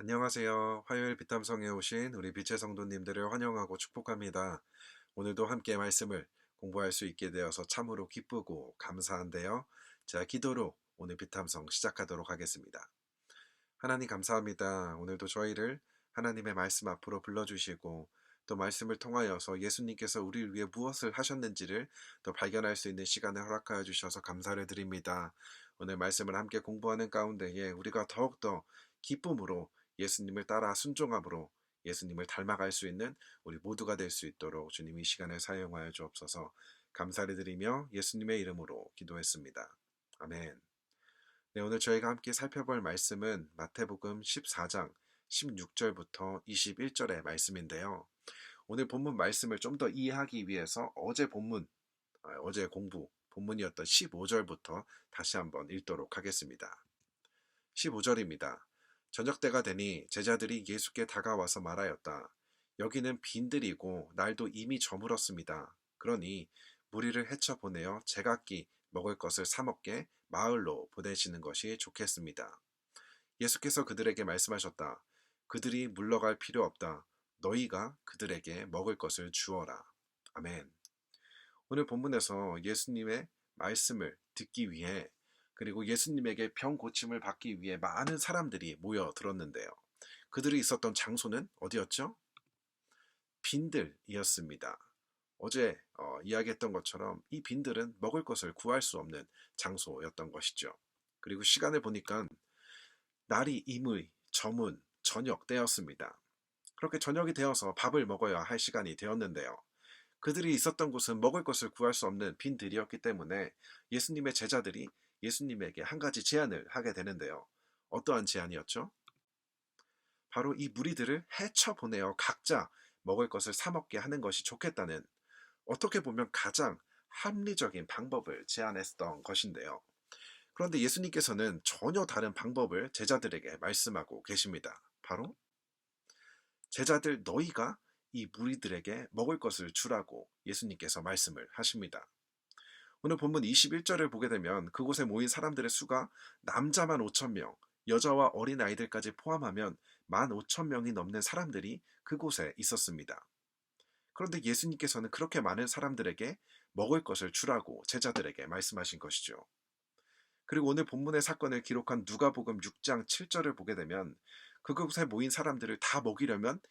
안녕하세요. 화요일 비탐성에 오신 우리 빛의 성도님들을 환영하고 축복합니다. 오늘도 함께 말씀을 공부할 수 있게 되어서 참으로 기쁘고 감사한데요. 자, 기도로 오늘 비탐성 시작하도록 하겠습니다. 하나님 감사합니다. 오늘도 저희를 하나님의 말씀 앞으로 불러주시고 또 말씀을 통하여서 예수님께서 우리를 위해 무엇을 하셨는지를 또 발견할 수 있는 시간을 허락하여 주셔서 감사를 드립니다. 오늘 말씀을 함께 공부하는 가운데에 우리가 더욱더 기쁨으로 예수님을 따라 순종함으로 예수님을 닮아갈 수 있는 우리 모두가 될 수 있도록 주님 이 시간을 사용하여 주옵소서. 감사를 드리며 예수님의 이름으로 기도했습니다. 아멘. 네, 오늘 저희가 함께 살펴볼 말씀은 마태복음 14장 16절부터 21절의 말씀인데요. 오늘 본문 말씀을 좀 더 이해하기 위해서 어제 공부 본문이었던 15절부터 다시 한번 읽도록 하겠습니다. 15절입니다. 저녁 때가 되니 제자들이 예수께 다가와서 말하였다. 여기는 빈들이고 날도 이미 저물었습니다. 그러니 무리를 헤쳐 보내어 제각기 먹을 것을 사 먹게 마을로 보내시는 것이 좋겠습니다. 예수께서 그들에게 말씀하셨다. 그들이 물러갈 필요 없다. 너희가 그들에게 먹을 것을 주어라. 아멘. 오늘 본문에서 예수님의 말씀을 듣기 위해 그리고 예수님에게 병 고침을 받기 위해 많은 사람들이 모여들었는데요. 그들이 있었던 장소는 어디였죠? 빈들이었습니다. 어제 이야기했던 것처럼 이 빈들은 먹을 것을 구할 수 없는 장소였던 것이죠. 그리고 시간을 보니까 날이 이의 저문 저녁 때였습니다. 그렇게 저녁이 되어서 밥을 먹어야 할 시간이 되었는데요. 그들이 있었던 곳은 먹을 것을 구할 수 없는 빈들이었기 때문에 예수님의 제자들이 예수님에게 한 가지 제안을 하게 되는데요. 어떠한 제안이었죠? 바로 이 무리들을 헤쳐보내어 각자 먹을 것을 사 먹게 하는 것이 좋겠다는 어떻게 보면 가장 합리적인 방법을 제안했던 것인데요. 그런데 예수님께서는 전혀 다른 방법을 제자들에게 말씀하고 계십니다. 바로 제자들 너희가 이 무리들에게 먹을 것을 주라고 예수님께서 말씀을 하십니다. 오늘 본문 21절을 보게 되면 그곳에 모인 사람들의 수가 남자만 5,000명, 여자와 어린아이들까지 포함하면 15,000명이 넘는 사람들이 그곳에 있었습니다. 그런데 예수님께서는 그렇게 많은 사람들에게 먹을 것을 주라고 제자들에게 말씀하신 것이죠. 그리고 오늘 본문의 사건을 기록한 누가복음 6장 7절을 보게 되면 그곳에 모인 사람들을 다 먹이려면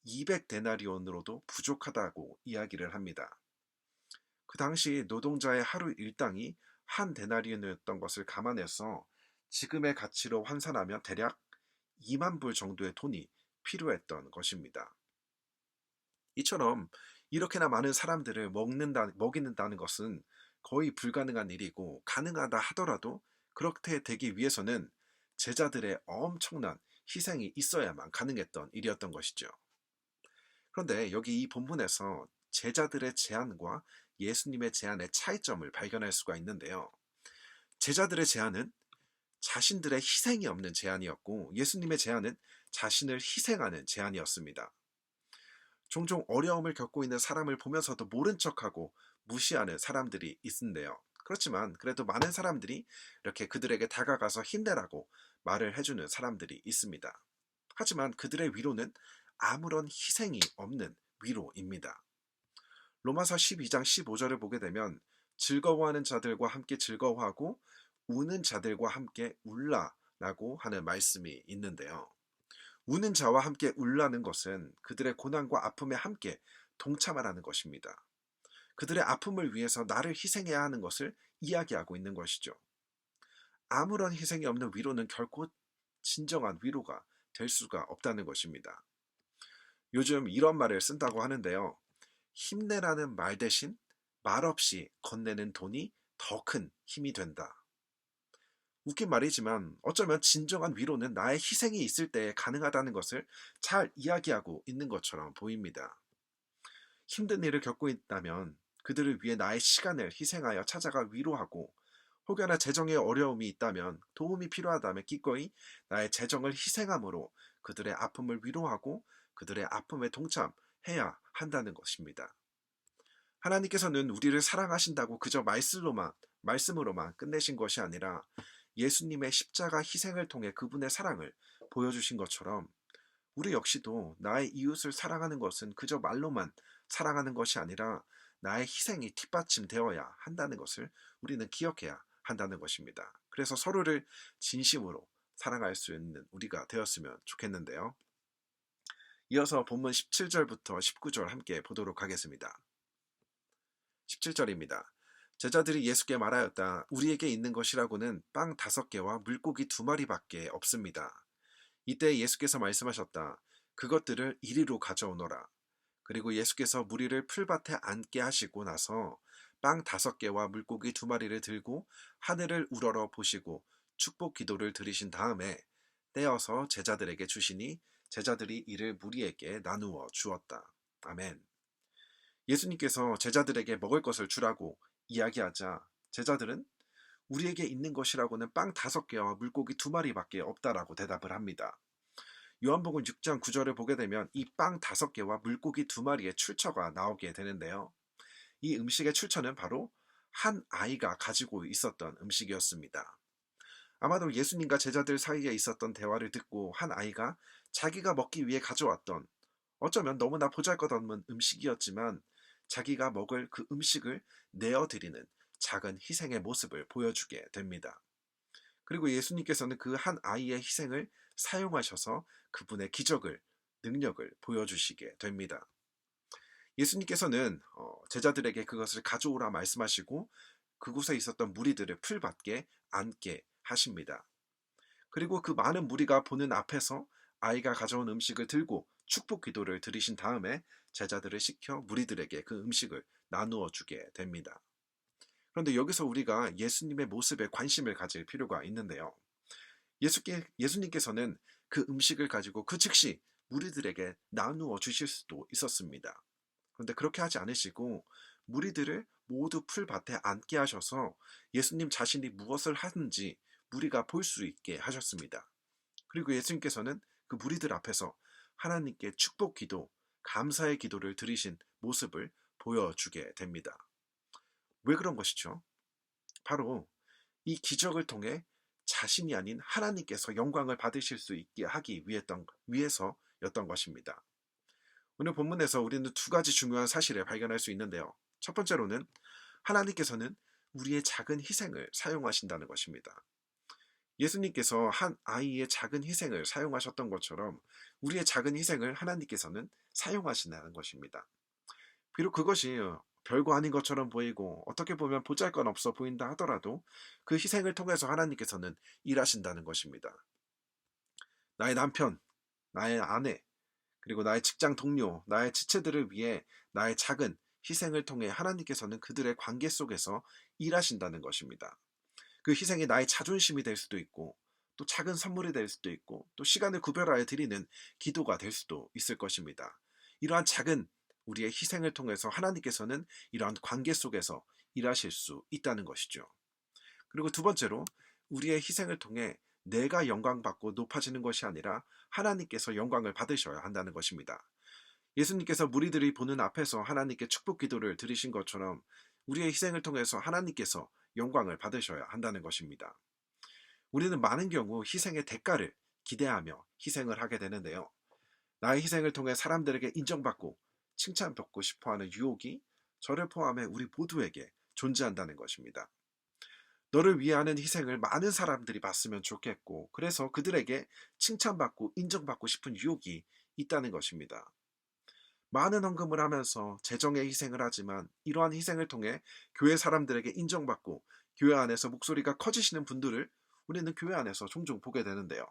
200데나리온으로도 부족하다고 이야기를 합니다. 그 당시 노동자의 하루 일당이 한 데나리온이었던 것을 감안해서 지금의 가치로 환산하면 대략 2만 불 정도의 돈이 필요했던 것입니다. 이처럼 이렇게나 많은 사람들을 먹이는다는 것은 거의 불가능한 일이고 가능하다 하더라도 그렇게 되기 위해서는 제자들의 엄청난 희생이 있어야만 가능했던 일이었던 것이죠. 그런데 여기 이 본문에서 제자들의 제안과 예수님의 제안의 차이점을 발견할 수가 있는데요. 제자들의 제안은 자신들의 희생이 없는 제안이었고 예수님의 제안은 자신을 희생하는 제안이었습니다. 종종 어려움을 겪고 있는 사람을 보면서도 모른 척하고 무시하는 사람들이 있는데요. 그렇지만 그래도 많은 사람들이 이렇게 그들에게 다가가서 힘내라고 말을 해주는 사람들이 있습니다. 하지만 그들의 위로는 아무런 희생이 없는 위로입니다. 로마서 12장 15절을 보게 되면 즐거워하는 자들과 함께 즐거워하고 우는 자들과 함께 울라라고 하는 말씀이 있는데요. 우는 자와 함께 울라는 것은 그들의 고난과 아픔에 함께 동참하라는 것입니다. 그들의 아픔을 위해서 나를 희생해야 하는 것을 이야기하고 있는 것이죠. 아무런 희생이 없는 위로는 결코 진정한 위로가 될 수가 없다는 것입니다. 요즘 이런 말을 쓴다고 하는데요. 힘내라는 말 대신 말없이 건네는 돈이 더 큰 힘이 된다. 웃긴 말이지만 어쩌면 진정한 위로는 나의 희생이 있을 때 가능하다는 것을 잘 이야기하고 있는 것처럼 보입니다. 힘든 일을 겪고 있다면 그들을 위해 나의 시간을 희생하여 찾아가 위로하고 혹여나 재정에 어려움이 있다면 도움이 필요하다면 기꺼이 나의 재정을 희생함으로 그들의 아픔을 위로하고 그들의 아픔에 동참해야 한다는 것입니다. 하나님께서는 우리를 사랑하신다고 그저 말씀으로만 끝내신 것이 아니라 예수님의 십자가 희생을 통해 그분의 사랑을 보여주신 것처럼 우리 역시도 나의 이웃을 사랑하는 것은 그저 말로만 사랑하는 것이 아니라 나의 희생이 뒷받침되어야 한다는 것을 우리는 기억해야 한다는 것입니다. 그래서 서로를 진심으로 사랑할 수 있는 우리가 되었으면 좋겠는데요. 이어서 본문 17절부터 19절 함께 보도록 하겠습니다. 17절입니다. 제자들이 예수께 말하였다. 우리에게 있는 것이라고는 빵 5개와 물고기 2마리밖에 없습니다. 이때 예수께서 말씀하셨다. 그것들을 이리로 가져오너라. 그리고 예수께서 무리를 풀밭에 앉게 하시고 나서 빵 5개와 물고기 2마리를 들고 하늘을 우러러 보시고 축복 기도를 드리신 다음에 떼어서 제자들에게 주시니 제자들이 이를 무리에게 나누어 주었다. 아멘. 예수님께서 제자들에게 먹을 것을 주라고 이야기하자 제자들은 우리에게 있는 것이라고는 빵 5개와 물고기 2마리밖에 없다라고 대답을 합니다. 요한복음 6장 9절을 보게 되면 이 빵 5개와 물고기 2마리의 출처가 나오게 되는데요. 이 음식의 출처는 바로 한 아이가 가지고 있었던 음식이었습니다. 아마도 예수님과 제자들 사이에 있었던 대화를 듣고 한 아이가 자기가 먹기 위해 가져왔던 어쩌면 너무나 보잘것없는 음식이었지만 자기가 먹을 그 음식을 내어드리는 작은 희생의 모습을 보여주게 됩니다. 그리고 예수님께서는 그 한 아이의 희생을 사용하셔서 그분의 기적을, 능력을 보여주시게 됩니다. 예수님께서는 제자들에게 그것을 가져오라 말씀하시고 그곳에 있었던 무리들을 풀밭에 앉게 하십니다. 그리고 그 많은 무리가 보는 앞에서 아이가 가져온 음식을 들고 축복 기도를 드리신 다음에 제자들을 시켜 무리들에게 그 음식을 나누어 주게 됩니다. 그런데 여기서 우리가 예수님의 모습에 관심을 가질 필요가 있는데요. 예수님께서는 그 음식을 가지고 그 즉시 무리들에게 나누어 주실 수도 있었습니다. 그런데 그렇게 하지 않으시고 무리들을 모두 풀밭에 앉게 하셔서 예수님 자신이 무엇을 하는지 무리가 볼 수 있게 하셨습니다. 그리고 예수님께서는 그 무리들 앞에서 하나님께 축복 기도, 감사의 기도를 드리신 모습을 보여주게 됩니다. 왜 그런 것이죠? 바로 이 기적을 통해 자신이 아닌 하나님께서 영광을 받으실 수 있게 하기 위해서였던 것입니다. 오늘 본문에서 우리는 2가지 중요한 사실을 발견할 수 있는데요. 첫 번째로는 하나님께서는 우리의 작은 희생을 사용하신다는 것입니다. 예수님께서 한 아이의 작은 희생을 사용하셨던 것처럼 우리의 작은 희생을 하나님께서는 사용하신다는 것입니다. 비록 그것이 별거 아닌 것처럼 보이고 어떻게 보면 보잘것없어 보인다 하더라도 그 희생을 통해서 하나님께서는 일하신다는 것입니다. 나의 남편, 나의 아내, 그리고 나의 직장 동료, 나의 지체들을 위해 나의 작은 희생을 통해 하나님께서는 그들의 관계 속에서 일하신다는 것입니다. 그 희생이 나의 자존심이 될 수도 있고 또 작은 선물이 될 수도 있고 또 시간을 구별하여 드리는 기도가 될 수도 있을 것입니다. 이러한 작은 우리의 희생을 통해서 하나님께서는 이러한 관계 속에서 일하실 수 있다는 것이죠. 그리고 2번째로 우리의 희생을 통해 내가 영광받고 높아지는 것이 아니라 하나님께서 영광을 받으셔야 한다는 것입니다. 예수님께서 무리들이 보는 앞에서 하나님께 축복 기도를 드리신 것처럼 우리의 희생을 통해서 하나님께서 영광을 받으셔야 한다는 것입니다. 우리는 많은 경우 희생의 대가를 기대하며 희생을 하게 되는데요. 나의 희생을 통해 사람들에게 인정받고 칭찬받고 싶어하는 유혹이 저를 포함해 우리 모두에게 존재한다는 것입니다. 너를 위해 하는 희생을 많은 사람들이 봤으면 좋겠고 그래서 그들에게 칭찬받고 인정받고 싶은 유혹이 있다는 것입니다. 많은 헌금을 하면서 재정의 희생을 하지만 이러한 희생을 통해 교회 사람들에게 인정받고 교회 안에서 목소리가 커지시는 분들을 우리는 교회 안에서 종종 보게 되는데요.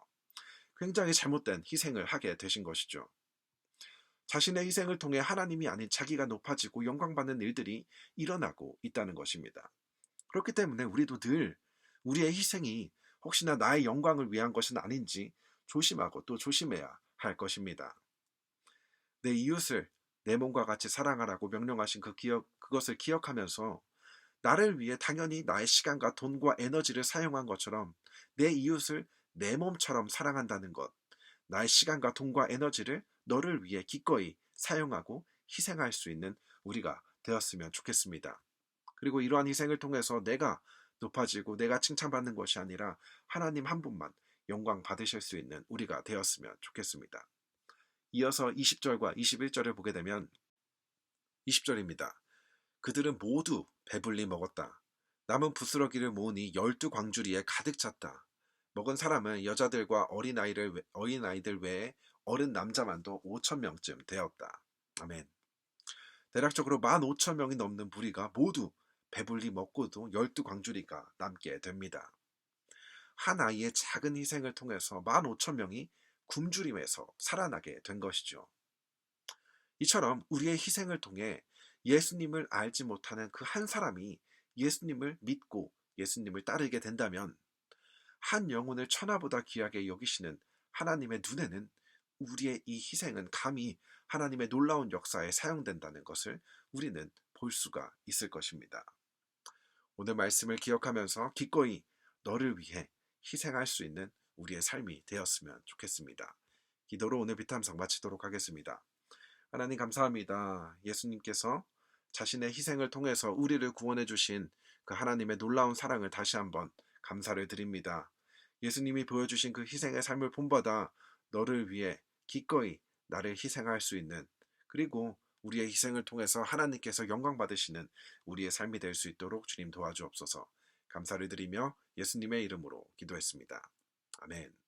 굉장히 잘못된 희생을 하게 되신 것이죠. 자신의 희생을 통해 하나님이 아닌 자기가 높아지고 영광받는 일들이 일어나고 있다는 것입니다. 그렇기 때문에 우리도 늘 우리의 희생이 혹시나 나의 영광을 위한 것은 아닌지 조심하고 또 조심해야 할 것입니다. 내 이웃을 내 몸과 같이 사랑하라고 명령하신 그것을 기억하면서 나를 위해 당연히 나의 시간과 돈과 에너지를 사용한 것처럼 내 이웃을 내 몸처럼 사랑한다는 것, 나의 시간과 돈과 에너지를 너를 위해 기꺼이 사용하고 희생할 수 있는 우리가 되었으면 좋겠습니다. 그리고 이러한 희생을 통해서 내가 높아지고 내가 칭찬받는 것이 아니라 하나님 한 분만 영광 받으실 수 있는 우리가 되었으면 좋겠습니다. 이어서 20절과 21절을 보게 되면 20절입니다. 그들은 모두 배불리 먹었다. 남은 부스러기를 모으니 12광주리에 가득 찼다. 먹은 사람은 여자들과 어린아이들 외에 어른 남자만도 5,000명쯤 되었다. 아멘. 대략적으로 15,000명이 넘는 무리가 모두 배불리 먹고도 12광주리가 남게 됩니다. 한 아이의 작은 희생을 통해서 15,000명이 굶주림에서 살아나게 된 것이죠. 이처럼 우리의 희생을 통해 예수님을 알지 못하는 그 한 사람이 예수님을 믿고 예수님을 따르게 된다면 한 영혼을 천하보다 귀하게 여기시는 하나님의 눈에는 우리의 이 희생은 감히 하나님의 놀라운 역사에 사용된다는 것을 우리는 볼 수가 있을 것입니다. 오늘 말씀을 기억하면서 기꺼이 너를 위해 희생할 수 있는 우리의 삶이 되었으면 좋겠습니다. 기도로 오늘 비탐성 마치도록 하겠습니다. 하나님 감사합니다. 예수님께서 자신의 희생을 통해서 우리를 구원해 주신 그 하나님의 놀라운 사랑을 다시 한번 감사를 드립니다. 예수님이 보여주신 그 희생의 삶을 본받아 너를 위해 기꺼이 나를 희생할 수 있는, 그리고 우리의 희생을 통해서 하나님께서 영광 받으시는 우리의 삶이 될 수 있도록 주님 도와주옵소서. 감사를 드리며 예수님의 이름으로 기도했습니다. 아멘.